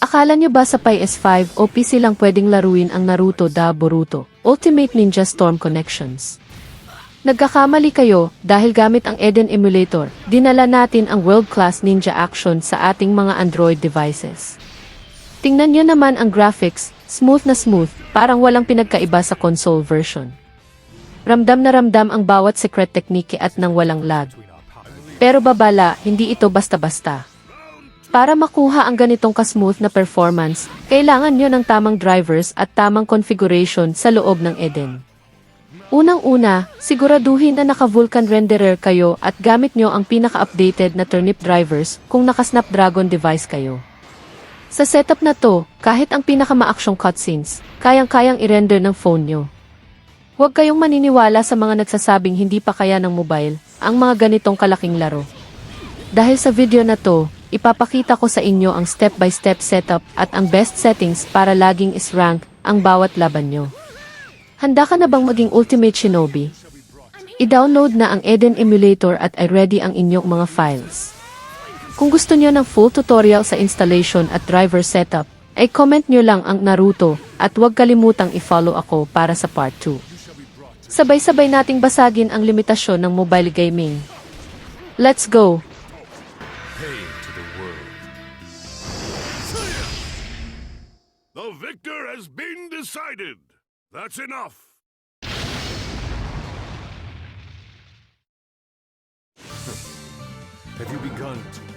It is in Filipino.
Akala nyo ba sa PS5 o PC lang pwedeng laruin ang Naruto da Boruto, Ultimate Ninja Storm Connections? Nagkakamali kayo dahil gamit ang Eden Emulator, dinala natin ang world-class ninja action sa ating mga Android devices. Tingnan nyo naman ang graphics, smooth na smooth, parang walang pinagkaiba sa console version. Ramdam na ramdam ang bawat secret technique at nang walang lag. Pero babala, hindi ito basta-basta. Para makuha ang ganitong ka-smooth na performance, kailangan nyo ng tamang drivers at tamang configuration sa loob ng Eden. Unang-una, siguraduhin na naka-Vulkan renderer kayo at gamit nyo ang pinaka-updated na turnip drivers kung naka-Snapdragon device kayo. Sa setup na to, kahit ang pinaka-maaksyong cutscenes, kayang-kayang i-render ng phone nyo. Huwag kayong maniniwala sa mga nagsasabing hindi pa kaya ng mobile ang mga ganitong kalaking laro. Dahil sa video na to, ipapakita ko sa inyo ang step-by-step setup at ang best settings para laging is-rank ang bawat laban nyo. Handa ka na bang maging Ultimate Shinobi? I-download na ang Eden Emulator at i-ready ang inyong mga files. Kung gusto nyo ng full tutorial sa installation at driver setup, ay comment nyo lang ang Naruto at huwag kalimutang i-follow ako para sa part 2. Sabay-sabay nating basagin ang limitasyon ng mobile gaming. Let's go! Pain to the world. The victor has been decided. That's enough. Have you begun to